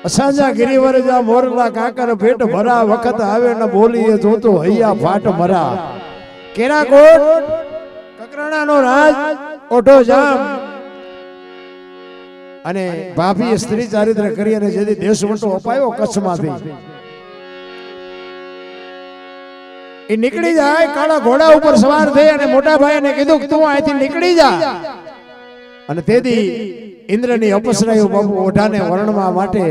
અસાંજા ગિરિવર જા મોરલા કાકર ભેટ ભરા વખત આવે ને બોલીએ જોતો હૈયા ફાટ મરા કેરા કોટ કકરાણાનો રાજ ઓઢો જામ અને ભાભીએ સ્ત્રી ચારિત્ર કરી અને જેથી દેશવટો અપાયો કચ્છમાંથી એ નીકળી જાય કાળા ઘોડા ઉપર સવાર થઈ અને મોટા ભાઈને કીધું કે તું અહીંથી નીકળી જા અને તેથી ઇન્દ્રની અપસરાયો બાપુ ઓઢાને વર્ણવા માટે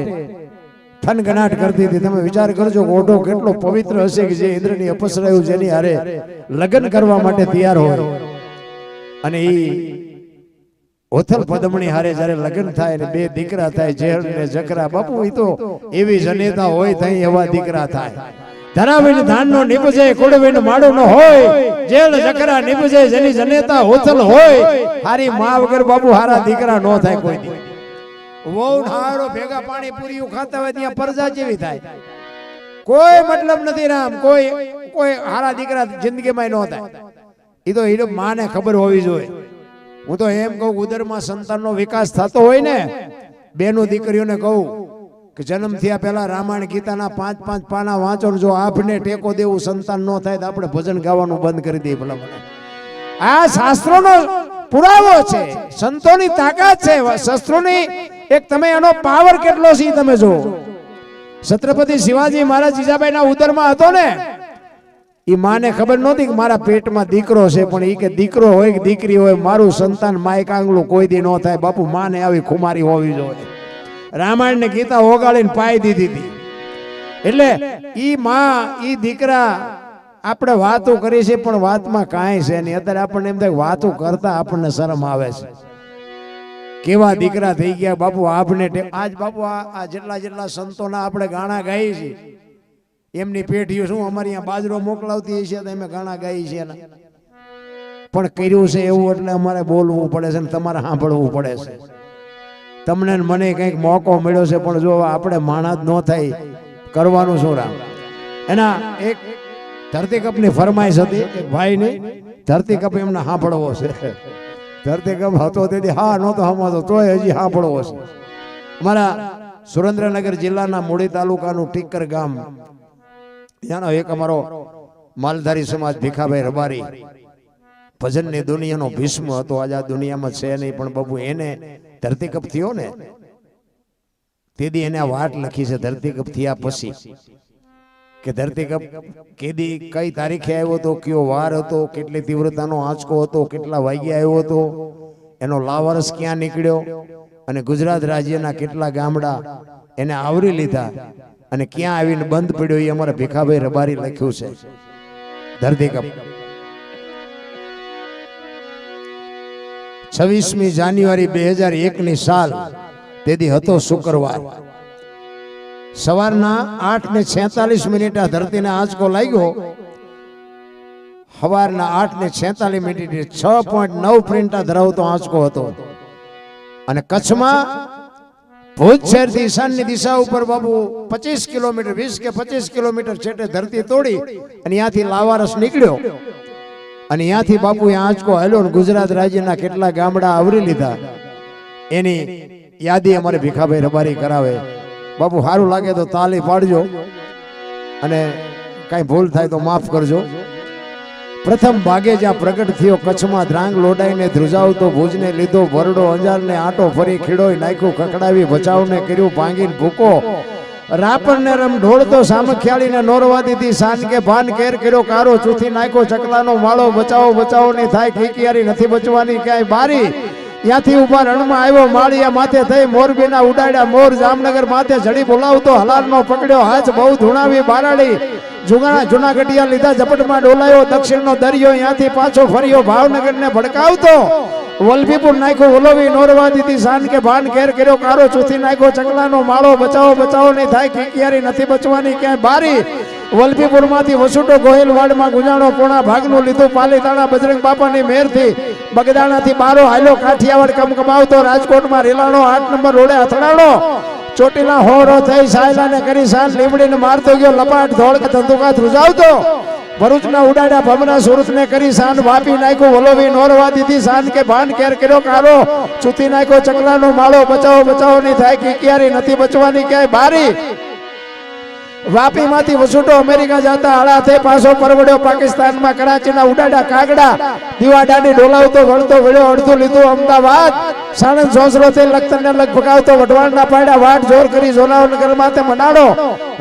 થનગનાટ કરતી હતી. તમે વિચાર કરજો કે ઓઢો કેટલો પવિત્ર હશે કે જે ઇન્દ્રની અપસરાયો જેની હારે લગ્ન કરવા માટે તૈયાર હોય અને એ ઓથલ પદમણી હારે જ્યારે લગ્ન થાય ને બે દીકરા થાય ઝેર ને જકરા બાપુ એ તો એવી જનેતા હોય તઈ એવા દીકરા થાય. ધરાવીને ધાનનો નિપજે કુડવીને માડો ન હોય જેલ જકરા નિપજે જેની જનેતા ઓથલ હોય હારી માં વગર બાપુ હારા દીકરા ન થાય કોઈ દી. વહુ હારો ભેગા પાણી પૂરીઓ ખાતા હોય ત્યાં પરજા જેવી થાય. કોઈ મતલબ નથી રામ કોઈ કોઈ હારા દીકરા જિંદગીમાં ન થાય. એ તો એ માને ખબર હોવી જોઈએ. હું તો એમ કહું ઉદરમાં સંતાનનો વિકાસ થતો હોય ને બેનું દીકરીઓને કહું કે જન્મ થયા પહેલા રામાયણ ગીતાના 5-5 પાના વાંચો જો આપને ટેકો દેવું સંતાન ન થાય તો આપણે ભજન ગાવાનું બંધ કરી દઈએ. ભલા મને આ શાસ્ત્રોનો પુરાવો છે, સંતોની તાકાત છે, શસ્ત્રોની એક તમે એનો પાવર કેટલો છે તમે જો. છત્રપતિ શિવાજી મહારાજ જીજાબાઈના ઉદરમાં હતો ને એ માને ખબર નહોતી કે મારા પેટમાં દીકરો છે પણ એ કે દીકરો હોય કે દીકરી હોય મારું સંતાન માય કાંગલું કોઈ દી ન થાય. બાપુ માને આવી ખુમારી હોવી જોઈએ. રામાયણ ને ગીતા ઓગાળીને પાઈ દીધી હતી. એટલે ઈ માં ઈ દીકરા આપણે વાતો કરી છે પણ વાતમાં કાંઈ છે નહીં. અત્યારે આપણને એમ થાય વાતો કરતા આપણને શરમ આવે છે. કેવા દીકરા થઈ ગયા બાપુ આપને આજ બાપુ આ જેટલા જેટલા સંતોના આપણે ગાણા ગાઈએ છીએ એમની પેઢીઓ શું અમારી અહીંયા બાજરો મોકલાવતી છે તો અમે ગાણા ગાઈએ છીએ પણ કર્યું છે એવું એટલે અમારે બોલવું પડે છે ને તમારે સાંભળવું પડે છે. તમને મને કંઈક મોકો મળ્યો છે પણ જો આપણે માણસ ન થાય કરવાનું શું રામ. એના એક ધરતીકપની ફરમાઈશ હતી એક ભાઈની. ધરતીકપ એમને સાંભળવો છે. ધરતીકપ હતો તેથી હા નહોતો સમજતો તોય હજી સાંભળવો છે. અમારા સુરેન્દ્રનગર જિલ્લાના મૂળી તાલુકાનું ટીકર ગામ ત્યાંનો એક અમારો માલધારી સમાજ ભીખાભાઈ રબારી ભજનની દુનિયાનો ભીષ્મ હતો. આજે આ દુનિયામાં છે નહીં પણ બાબુ એને ધરતીકપ થયો ને તેથી એને વાટ લખી છે ધરતીકપ થયા પછી કે ધરતીકપ કેદી કઈ તારીખે આવ્યો હતો, કયો વાર હતો, કેટલી તીવ્રતાનો આંચકો હતો, કેટલા વાગ્યા આવ્યો હતો, એનો લાવારસ ક્યાં નીકળ્યો અને ગુજરાત રાજ્યના કેટલા ગામડા એને આવરી લીધા અને ક્યાં આવીને બંધ પડ્યો એ અમારા ભીખાભાઈ રબારી લખ્યું છે ધરતીકપ. 26મી જાન્યુઆરી 2001ની સાલ તેથી હતો શુક્રવાર. સવારના 8:46 આ ધરતીને આંચકો લાગ્યો. સવારના 8:46 6.9 પ્રિન્ટ ધરાવતો આંચકો હતો અને કચ્છમાં ભુજ શહેરથી ઈશાનની દિશા ઉપર બાબુ 25 કિલોમીટર 20 કે 25 કિલોમીટર છેટે ધરતી તોડી અને ત્યાંથી લાવારસ નીકળ્યો અને ત્યાંથી બાપુ આંચકો હાલ્યો. ગુજરાત રાજ્યના કેટલા ગામડા આવરી લીધા એની યાદી અમારે ભીખાભાઈ રબારી કરાવે. બાપુ સારું લાગે તો તાલી પાડજો અને કઈ ભૂલ થાય તો માફ કરજો. પ્રથમ ભાગે જ્યાં પ્રગટ થયો કચ્છમાં ધ્રાંગ લોડાઈને ધ્રુજાવતો ભુજને લીધો ભરડો અંજારને આટો ફરી ખીડોય નાખ્યું કકડાવી બચાવને કર્યું ભાંગીને ભૂકો રાપરને રમ ઢોળતો સામખિયાળીને નોરવા દીધી સાન કે ભાન કેર કર્યો કારો ચૂથી નાખ્યો ચકલાનો માળો બચાવો બચાવો ની થાય ખીકિયારી નથી બચવાની ક્યાંય બારી. ત્યાંથી ઉભા રણમાં આવ્યો માળિયા માથે થઈ મોરબીના ઉડાડ્યા મોર જામનગર માથે જડી બોલાવતો હલાલનો પકડ્યો હાથ બહુ ધૂણાવી બારાડી જુગાણા જુનાગઢિયા લીધા ઝપટમાં ડોલાયો દક્ષિણનો દરિયો ત્યાંથી પાછો ફર્યો ભાવનગરને ભડકાવતો વલભીપુર નાખ્યો ઓલોવી નોરવા દીધી સાન કે ભાન કેર કર્યો કારો ચૂથી નાખ્યો ચકલાનો માળો બચાવો બચાવો નહીં થાય ખીકિયારી નથી બચવાની ક્યાંય બારી. વલભીપુર માંથી વસુટો ગોહિલવાડમાં ગુજાણો પોણા ભાગનું લીધું પાલીતાણા બજરંગ બાપાની મેરથી બગદાણાથી બારો હાલ્યો કાઠિયાવાડ કમકમાવતો રાજકોટમાં રેલાણો 8 નંબર રોડે અથડાણો ચોટીલા હોરો થઈ સાયલાને કરી સાન લીમડીને મારતો ગયો લપાટ ધોળ ધંધુકા ધ્રુજાવતો ભરૂચના ઉડાડા ભમરા સુરતને કરી સાન વાપી નાખ્યો વલોવી નોરવા દીધી સાન કે ભાન કેર કર્યો કારો ચૂતી નાખ્યો ચકલાનો માળો બચાવો બચાવો નહીં થાય કે ક્યારે નથી બચવાની ક્યાંય બારી વાપી માંથી વસુટો અમેરિકા જતા આળા થઈ પાછો પરવડ્યો પાકિસ્તાનમાં કરાચીના ઉડાડા કાગડા દીવા દાડી ડોલાવતો વળતો વળ્યો અડધું લીધું અમદાવાદ સાણંદ સોસરો થી લખતરને લગ ભગાવતો વઢવાણના પાડા વાટ જોર કરી જોનાવનગર માથે મનાડો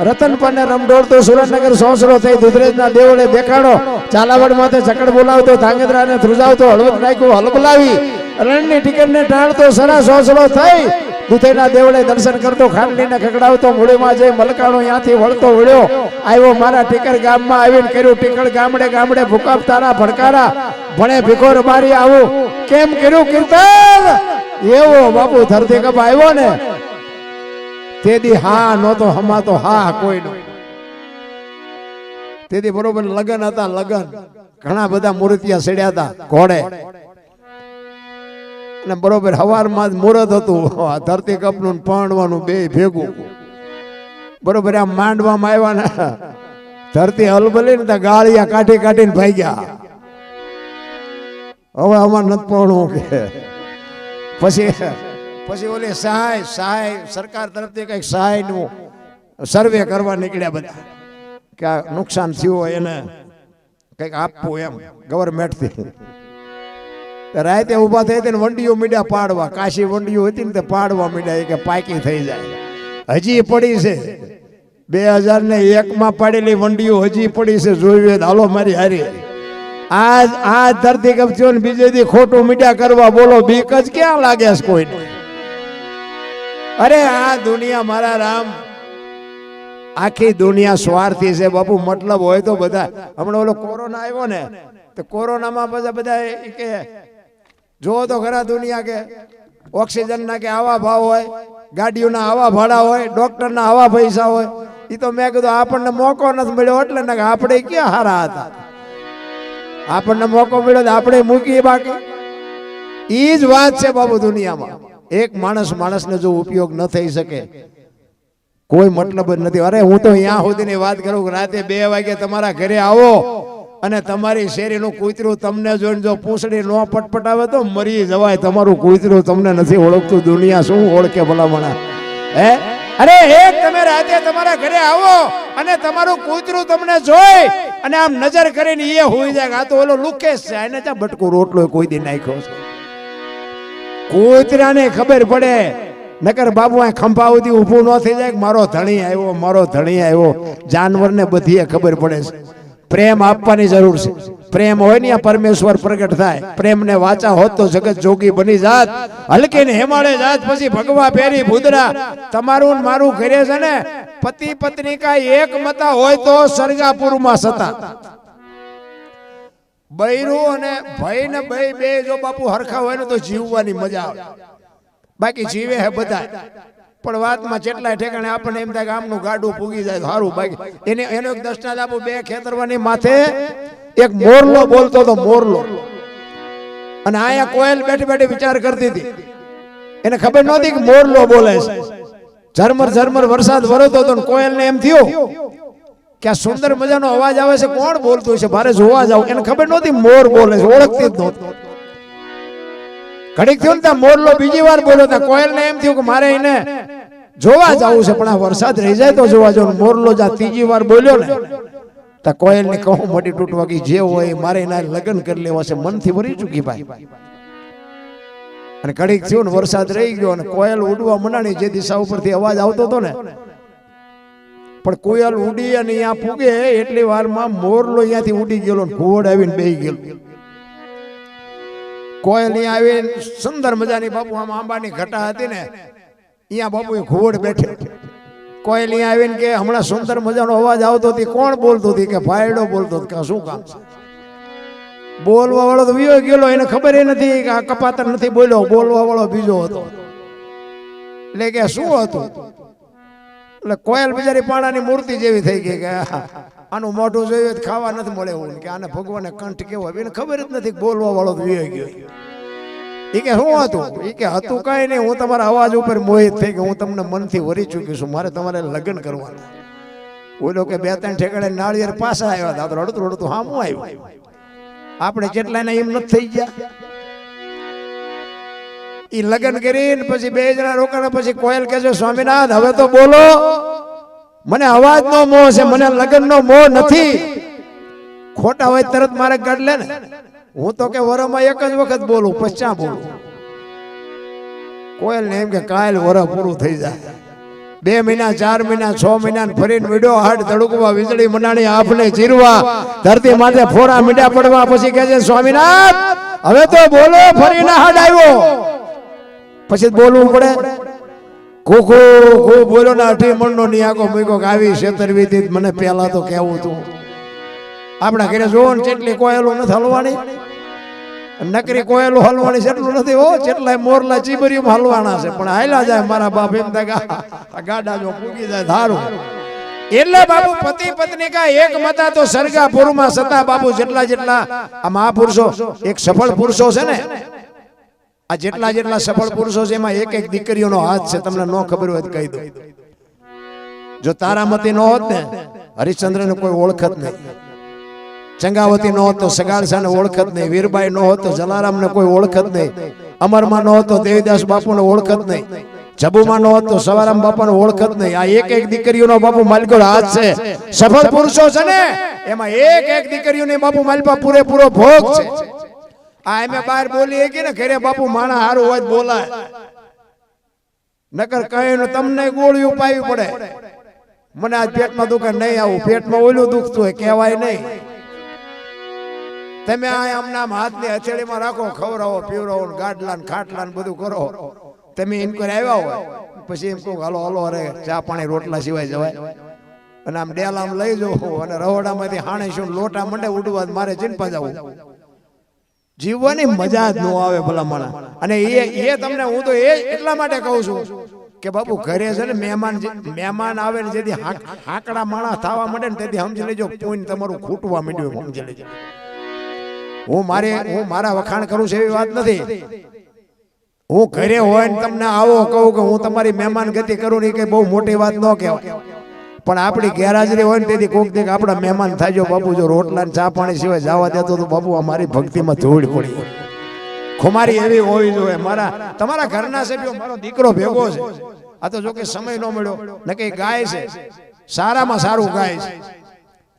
રતન પરને રમડોળતો સુરેન્દ્રનગર સોસરો થઈ દુધરેજના દેવળે દેખાડો ચાલાવડ માથે ચકડ બોલાવતો ધાંગધ્રાને ધ્રુજાવતો હળવદ નાખ્યો હલબલાવી રણની ટિકિટને ટાળતો સરા સોસરો થઈ દુધેના દેવળે દર્શન કરતો ખાંડલીને ખગડાવતો મૂળીમાં જઈ મલકાણો ત્યાંથી વળતો વળ્યો આવ્યો મારા ટીકર ગામમાં આવીને કર્યું ટીકર ગામડે ગામડે ભૂકાપ તારા ભડકારા ભણે ભીખોર બારી આવું કેમ કર્યું કીર્તન એવો બાપુ ધરતી કપ આવ્યો ને તેદી હા નહોતો હમાતો હા કોઈ નો તેદી બરોબર લગન હતા લગન ઘણા બધા મૂર્તિયા સડ્યા હતા ઘોડે અને બરોબર હવારમાં જ મુહૂર્ત હતું ધરતી કપનું પરણવાનું બે ભેગું બરોબર આમ માંડવામાં આવ્યા ને ધરતી હલબલી ને ગાળિયા કાઢી કાઢીને ભાગ્યા હવે અમાર નથી પરણવું કે પછી ઓલી સહાય સરકાર તરફથી કઈક સહાય નું સર્વે કરવા નીકળ્યા બધા કે આ નુકસાન થયું હોય એને કઈક આપવું એમ ગવર્મેન્ટ થી રાતે ઉભા થઈ ને વંડીઓ મીડ્યા પાડવા કાશી વંડીઓ હતી ને તે પાડવા મીડ્યા કે પાકી થઈ જાય હજી પડી છે 2001 માં પાડેલી વંડીઓ હજી પડી છે જોઈ હાલો મારી હારી આ ધરતી કપ થયો ને બીજે દી ખોટું મીડિયા કરવા બોલો બીક જ ક્યાં લાગે છે કોઈને અરે આ દુનિયા મારા રામ આખી દુનિયા સ્વાર્થી છે બાપુ મતલબ હોય તો બધા હમણાં ઓલો કોરોના આવ્યો ને તો કોરોનામાં બધા કે જો તો ખરા દુનિયા કે ઓક્સિજન ના કે આવા ભાવ હોય ગાડીઓના આવા ભાડા હોય ડોક્ટરના આવા પૈસા હોય એ તો મેં કીધું આપણને મોકો નથી મળ્યો એટલે ને આપણે ક્યાં હારા હતા આપણને મોકો મળ્યો આપણે મૂકીએ બાકી ઈ જ વાત છે બાબુ દુનિયામાં એક માણસને જો ઉપયોગ ન થઈ શકે કોઈ મતલબ જ નથી અરે હું તો અહીંયા સુધીની વાત કરું રાતે 2 વાગે તમારા ઘરે આવો અને તમારી શેરીનું કૂતરું તમને જોઈને જો પૂંછડી નો પટપટાવે તો મરી જવાય તમારું કૂતરું તમને નથી ઓળખતું દુનિયા શું ઓળખે ભલામણા હે અરે એક તમે રાતે તમારા ઘરે આવો અને તમારું કૂતરું તમને જોઈ અને આમ નજર કરીને એ હોઈ જાય આ તો ઓલો લુકેશ છે એને ત્યાં બટકું રોટલો કોઈ દી નાખ્યો છે કૂતરાને ખબર પડે નકર બાબુ આ ખંભા સુધી ઊભું ન થઈ જાય મારો ધણી આવ્યો જાનવરને બધીએ ખબર પડે છે પ્રેમ આપવાની જરૂર છે પ્રેમ હોય ને આ પરમેશ્વર પ્રગટ થાય પ્રેમને વાચા હોત તો જગત જોગી બની જાત હલકી ને હેમાળે જાત પછી ભગવા પેરી ભૂદરા તમારું મારું ઘરે છે ને પતિ પત્ની કા એક મતા હોય તો સરગાપુરમાં સતા બૈરું અને ભાઈ ને ભાઈ બે જો બાપુ હરખા હોય ને તો જીવવાની મજા આવે બાકી જીવે હે બધા પણ વાતમાં જેટલા ઠેકાણે આપણને એમ થાય કે આમનું ગાડું પૂગી જાય સારું બાકી એનો એક દર્શનાદ આપું બે ખેતરવાની માથે એક મોરલો બોલતો હતો મોરલો અને આયા કોયલ બેઠી બેઠી વિચાર કરતી હતી એને ખબર નહોતી કે મોરલો બોલે છે ઝરમર વરસાદ વરસતો હતો ને કોયલને એમ થયું કે આ સુંદર મજાનો અવાજ આવે છે કોણ બોલતું છે મારે જોવા જાવ એને ખબર નહોતી મોર બોલે છે ઓળખતી જ નહોતી ઘડીક થયું ને ત્યાં મોરલો બીજી વાર બોલ્યો ત્યાં કોયલને એમ થયું કે મારે એને જોવા જવું છે પણ આ વરસાદ રહી જાય તો જોવા જાવ મોરલો જ્યાં ત્રીજી વાર બોલ્યો ને ત્યાં કોયલને કહું મોટી તૂટવા ગઈ જે હોય મારે એના લગ્ન કરી લેવા છે મનથી ભરી ચૂકી ભાઈ અને ઘડીક થયું ને વરસાદ રહી ગયો અને કોયલ ઉડવા મંડાણી જે દિશા ઉપરથી અવાજ આવતો હતો ને પણ કોયલ ઉડી અને અહીંયા પૂગે એટલી વારમાં મોરલો અહીંયાથી ઉડી ગયેલો ને ઘોડ આવીને બેહી ગયેલો કોયલ અહીંયા આવીને સુંદર મજાની બાપુ આમ આંબાની ઘટા હતી ને અહીંયા બાપુ એ ઘોડ બેઠે કોયલ અહીંયા આવીને કે હમણાં સુંદર મજાનો અવાજ આવતો હતી કોણ બોલતો હતી કે ભાઈડો બોલતો હતો કે શું કામ છે બોલવા વાળો તો વિયો ગયેલો એને ખબર એ નથી કે આ કપાતર નથી બોલ્યો બોલવા વાળો બીજો હતો એટલે કે શું હતું એટલે કોયલ બિચારી પાણાની મૂર્તિ જેવી થઈ ગઈ કે આનું મોઢું જોયું ખાવા નથી મળે એવું કે આને ભગવાને કંઠ કેવો એને ખબર જ નથી બોલવા વાળો વિયો ગયો એ કે શું હતું એ કે હતું કઈ નહીં હું તમારા અવાજ ઉપર મોહિત થઈ કે હું તમને મનથી વરી ચૂકી છું મારે તમારે લગ્ન કરવાના ઓલો કે 2-3 ઠેકાણે નાળિયેર પાછા આવ્યા હતા, તો રડતું રડતું હામું આવ્યું. આપણે કેટલા ને એમ નથી થઈ ગયા. ઈ લગ્ન કરીને પછી 2 જણા રોકાણા પછી કોયલ કહે છે સ્વામિનાથ હવે તો બોલો, મને અવાજ નો મોહ છે, મને લગ્ન નો મોહ નથી. ખોટા હોય તરત મારે કાઢ લે ને. હું તો કે વરમાં એક જ વખત બોલું, પછી બોલું. કોયલ ને એમ કે કાલ વર પૂરું થઈ જાય. 2 મહિના 4 મહિના 6 મહિના ફરીને મીડો હાડ તડકવા વીજળી મનાણી આપને ચીરવા ધરતી માથે ફોરા મીડા પડવા પછી કહે છે સ્વામિનાથ હવે તો બોલો, ફરીને હાડ આવ્યો. પછી બોલવું પડે. કોકો કો બોલો ને 8 મણનો નિયાકો મૂકો આવી છેતરવી મને પહેલા તો કેવું તું. આપણા ઘરે જોવો ને કેટલી કોયલો નથી હલવાની, નકરી કોયલો હલવાની જેટલું નથી હો, જેટલા મોરલા ચીબરીયું હલવાના છે. પણ હાલ્યા જાય મારા બાપ એમ થાય ગાડા જો પૂગી જાય ધારું. એટલે બાપુ પતિ પત્ની કા એક મતા તો સરગાપુરમાં સતા બાપુ જેટલા આ મહાપુરુષો એક સફળ પુરુષો છે ને, આ જેટલા સફળ પુરુષો છે એમાં એક દીકરીઓનો હાથ છે. તમને ન ખબર હોય તો કહી દઉં. જો તારામતી ન હોત ને હરિશ્ચંદ્ર ને કોઈ ઓળખત નહીં, ચંગાવતી ન હોત તો સગાળસાને ઓળખત નહીં, વીરબાઈ ન હોત તો જલારામ ને કોઈ ઓળખત નહીં, અમરમાં ન હોત તો દેવીદાસ બાપુ ને ઓળખત નહીં, જબુમાં ન હોત તો સવારામ બાપા ને ઓળખત નહીં. આ એક દીકરીઓનો બાપુ માલિકો હાથ છે. સફળ પુરુષો છે ને એમાં એક દીકરીઓને બાપુ માલિપા પૂરેપૂરો ભોગ છે. આ એમે બહાર બોલી કે ને ઘરે બાપુ માણા હારું હોય બોલાય, નકર કઈ ને તમને ગોળીઓ પાવી પડે. મને આજ પેટમાં દુખે નહીં આવું, પેટમાં ઓલું દુખતું હોય કહેવાય નહીં. તમે આ આમના હાથની હથેળીમાં રાખો, ખવડાવો પીવડાવો ગાડલા ને ખાટલા ને બધું કરો. તમે ઇન્કવાયરી આવ્યા હોય પછી એમ કહું હાલો હાલો અરે ચા પાણી રોટલા સિવાય જવાય. અને આમ ડેલામ લઈ જવું અને રહોડામાંથી હાણે શું લોટા મંડે ઉડવા મારે ચિંતા જવું. જીવવાની મજા જ ન આવે ભલા માણા. અને એ તમને હું તો એટલા માટે કહું છું કે બાપુ ઘરે છે ને મહેમાન આવે ને જેથી હાકડા માણા થવા માંડે ને તેથી સમજી લેજો પૂન તમારું ખૂટવા માંડ્યું. સમજી લેજો. હું મારા વખાણ કરું છું એવી વાત નથી. હું ઘરે હોય ને તમને આવો કહું કે હું તમારી મહેમાન ગતિ કરું ને કઈ બહુ મોટી વાત ન કહેવાય. પણ આપણી ગેરહાજરી હોય ને તેથી કોઈક દીક આપણા મહેમાન થાય. બાપુ જો રોટલા ને ચા પાણી સિવાય જવા દેતો તો બાપુ અમારી ભક્તિમાં ધૂળ પડી. ખુમારી એવી હોવી જોઈએ. તમારા ઘરના સભ્યો મારો દીકરો ભેગો છે. આ તો જો કે સમય ન મળ્યો ને કઈ ગાય છે, સારામાં સારું ગાય છે.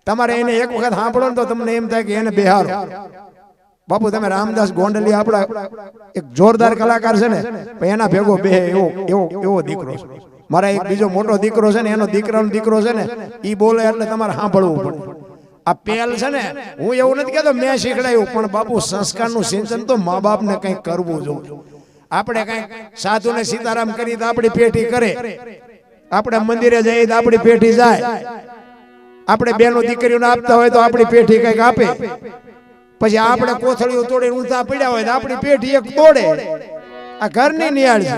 તમારે એને એક વખત સાંભળો ને તો તમને એમ થાય કે એને બેહારો. બાપુ તમે રામદાસ ગોંડલી આપણા એક જોરદાર કલાકાર છે ને, એના ભેગો બે એવો દીકરો છે. મારા એક બીજો મોટો દીકરો છે ને, એનો દીકરાનો દીકરો છે ને, ઈ બોલે એટલે તમારે સાંભળવું પડે. આ પહેલ છે ને, હું એવું નથી કહેતો મેં શીખડાયું, પણ બાપુ સંસ્કારનું સિંચન તો મા બાપને કંઈક કરવું જોઈએ. આપણે કંઈક સાધુને સીતારામ કરી તો આપણી પેઠી કરે, આપણે મંદિરે જઈએ તો આપણી પેઠી જાય, આપણે બેનો દીકરીઓને આપતા હોય તો આપણી પેઠી કંઈક આપે. પછી આપણે કોથળીઓ તોડીને ઊંધા પડ્યા હોય તો આપણી પેઠી એક તોડે. આ ઘરની નિયાળ છે.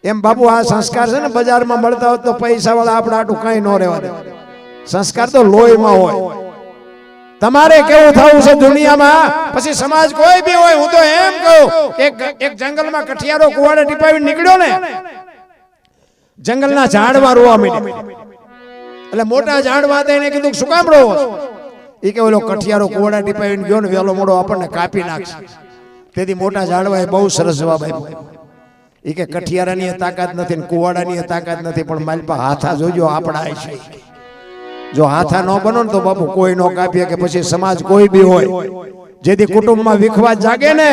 એમ બાપુ આ સંસ્કાર છે ને બજારમાં મળતા હોય તો પૈસા વાળા આપણે આટલું કઈ ન રહેવા દે. સંસ્કાર તો લોહીમાં હોય. તમારે કેવું થવું છે દુનિયામાં, પછી સમાજ કોઈ બી હોય. હું તો એમ કહું એક જંગલમાં કઠિયારો કુવાડે ટીપાવી નીકળ્યો ને, જંગલના ઝાડવા રોવા માંડ્યા. એટલે મોટા ઝાડવા હતા એને કીધું શું કામ રોવો? એ કે ઓલો કઠિયારો કુવાડા ટીપાવીને ગયો ને વેલો મોડો આપણને કાપી નાખશે. તેથી મોટા ઝાડવાએ બહુ સરસ જવાબ આપ્યો. એ કે કઠિયારાની તાકાત નથી ને કુવાડાની તાકાત નથી, પણ માલપા હાથા જોજો આપણા છે. જો હાથા ન બનો ને તો બાપુ કોઈ નો કાપીએ. કે પછી સમાજ કોઈ બી હોય, જેથી કુટુંબમાં વિખવાદ જાગે ને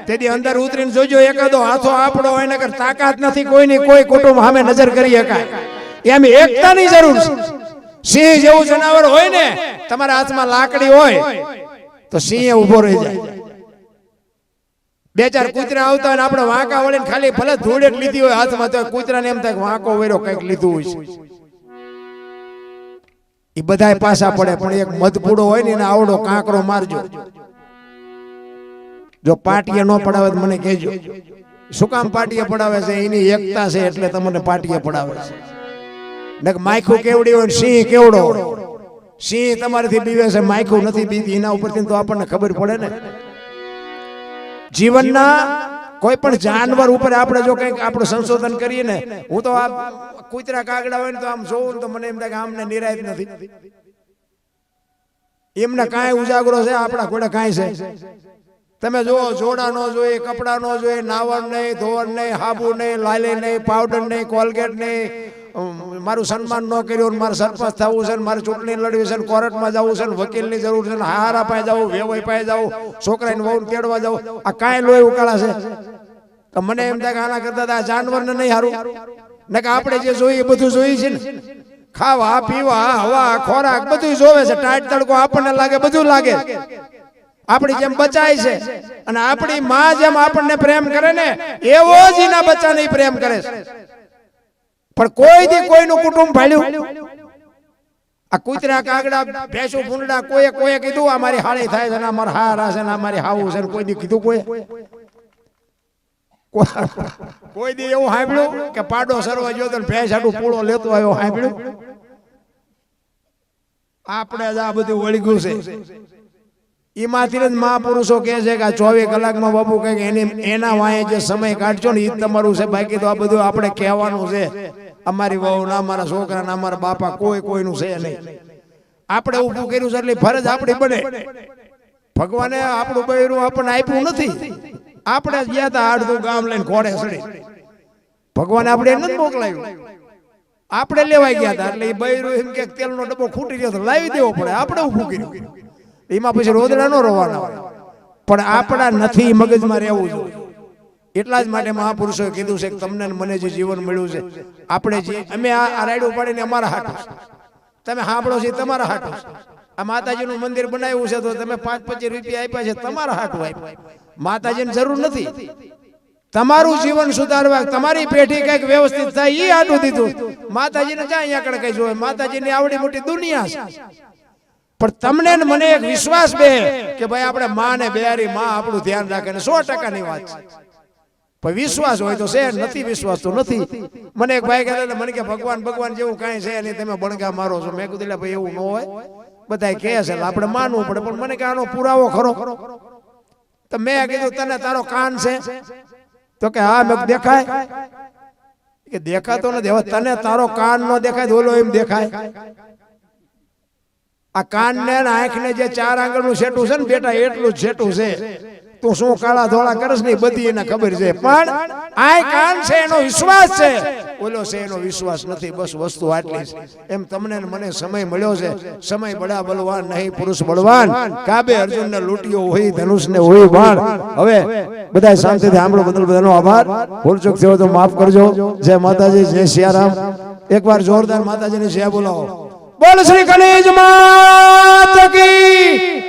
તેથી અંદર ઉતરીને જોજો એકાદો હાથો આપણો હોય ને તાકાત નથી કોઈની, કોઈ કુટુંબ સામે નજર કરી શકાય. એમ એકતાની જરૂર છે. સિંહ જેવું જનાવર હોય ને, તમારા હાથમાં લાકડી હોય તો સિંહ ઉભો રહી જાય. 2-4 કૂતરા આવતા હોય ને આપણે વાંકા વળીને ખાલી ભલે ધૂળેટ લીધી હોય હાથમાં, તો કૂતરાને એમ થાય વાંકો વેરો કંઈક લીધું હોય છે. એ બધાય પાછા પડે, પણ એક મધપૂડો હોય ને એને આવડો કાંકરો મારજો. જો પાટીએ ન પડાવે તો મને કહેજો. શું કામ પાટીએ પડાવે છે? એની એકતા છે એટલે તમને પાટીએ પડાવે છે. નક માયખું કેવડી હોય સિંહ કેવડો. સિંહ તમારાથી બીવે છે, માયખું નથી બીતી. એના ઉપરથી તો આપણને ખબર પડે ને. જીવનના કોઈ પણ જાનવર ઉપર આપણે જો કંઈક આપણું સંશોધન કરીએ ને, હું તો આ કૂતરા કાગડા હોય ને તો આમ જોઉં તો મને એમ થાય કે આમને નિરાયત નથી, એમને કાંઈ ઉજાગરો છે, આપણા ઘોડે કાંઈ છે. તમે જો જોડા નો જોઈએ, કપડા નો જોઈએ, નાવણ નહીં, ધોવણ નહીં, હાબુ નહીં, લાલી નહીં, પાવડર નહીં, કોલગેટ નહીં, મારું સન્માન ન કર્યું, મારે સરપંચ થવું છે, મારે ચૂંટણી લડવી છે, કોર્ટમાં જવું છે, વકીલની જરૂર છે, હારા પાસે જવું, વેવાઈ પાસે જવું, છોકરાને વહુ તેડવા જવું, આ કાંઈ લોહી ઉકાળા છે. તો મને એમ થાય કે આના કરતા આ જાનવરને નહીં હારું ને, કે આપણે જે જોઈએ બધું જોઈએ છે ને, ખાવા પીવા હવા ખોરાક બધું જોવે છે. ટાઈટ તડકો આપણને લાગે, બધું લાગે, આપણી જેમ બચાય છે. અને આપણી માં જેમ આપણને પ્રેમ કરે ને એવો જ એના બચ્ચાને પ્રેમ કરે છે. પણ કોઈ દી કોઈનું કુટુંબ ભાળ્યું? આ કૂતરા કાગડા ભેંસુ ભૂંડા કોઈએ કીધું અમારી હાળી થાય છે ને, અમારા હારા છે ને, અમારી હાવું છે ને, કોઈ દી કીધું? કોઈ દી એવું સાંભળ્યું કે પાડો સરવા ગયો તો ભેંસ હાટું પૂળો લેતો આવ્યો? સાંભળ્યું? આપણે જ આ બધું વળગ્યું છે. એમાંથી જ મહાપુરુષો કહે છે કે 24 કલાકમાં બાપુ કઈક એના વાંહે જે સમય કાઢજો ને એ તમારું છે. બાકી તો આ બધું આપણે કહેવાનું છે. અમારી વહુ ના, અમારા છોકરા ના, અમારા બાપા કોઈનું છે નહીં. આપણે ઊભું કર્યું છે એટલે ફરજ આપણી બને. ભગવાને આપણું બૈરું આપણને આપ્યું નથી. આપણે ગયા હતા અડધું ગામ લઈને ઘોડે ચડી. ભગવાને આપણે નથી મોકલાયું, આપણે લેવાઈ ગયા હતા. એટલે એ બૈરું એમ કે તેલનો ડબ્બો ખૂટી ગયો તો લાવી દેવો પડે. આપણે ઊભું કર્યું, એમાં પછી રોદડા નો રોવાના હોય. પણ આપણા નથી મગજમાં રહેવું જોઈએ. એટલા જ માટે મહાપુરુષોએ કીધું છે કે તમને મને જે જીવન મળ્યું છે, આપણે જે અમે આ રાયડું પાડીને અમારા હાટું, તમે સાંભળો છો તમારા હાટું. આ માતાજીનું મંદિર બનાવ્યું છે તો તમે 5-25 રૂપિયા આપ્યા છે, તમારા હાટું આપ્યા. માતાજીને જરૂર નથી. તમારું જીવન સુધારવા, તમારી પેઢી કઈક વ્યવસ્થિત થાય એ હાટું દીધું. માતાજીને જ્યાં અહીંયા કઈ જોવે, માતાજીની આવડી મોટી દુનિયા છે. પણ તમને મને એક વિશ્વાસ બે કે ભાઈ આપણે માં ને બેહારી, માં આપણું ધ્યાન રાખે ને 100%ની વાત છે. પણ વિશ્વાસ હોય તો છે, નથી વિશ્વાસ તો નથી. મને એક ભાઈ કહેતા મને કે ભગવાન જેવું કાંઈ છે નહીં, તમે બણગા મારો છો. મેં કીધું ભાઈ એવું ન હોય, બધા કહે છે આપણે માનવું પડે. પણ મને કે આનો પુરાવો ખરો? તો મેં કીધું તને તારો કાન છે? તો કે હા. મેં દેખાય? કે દેખાતો નથી. હવે તને તારો કાન નો દેખાય તો ઓલો એમ દેખાય? આ કાન ને આંખ ને જે 4 આંગળનું સેટું છે ને બેટા, એટલું જ સેટું છે. તું શું કાળા ધોળા કરસ ને બધી એને ખબર છે. પણ આ કાન છે એનો વિશ્વાસ છે, ઓલો છે એનો વિશ્વાસ નથી. બસ વસ્તુ આટલી છે. એમ તમને મને સમય મળ્યો છે. સમય બડા બલવાન નહીં, પુરુષ બળવાન. કાબે અર્જુન ને લૂંટ્યો હોય, ધનુષ ને હોય બાણ. હવે બધા શાંતિથી સાંભળો. બધાનો આભાર. ભૂલચૂક થયો તો માફ કરજો. જય માતાજી, જય સિયારામ. એકવાર જોરદાર માતાજીની જય બોલાવો. બોલ શ્રી ગણેશ માતા કી.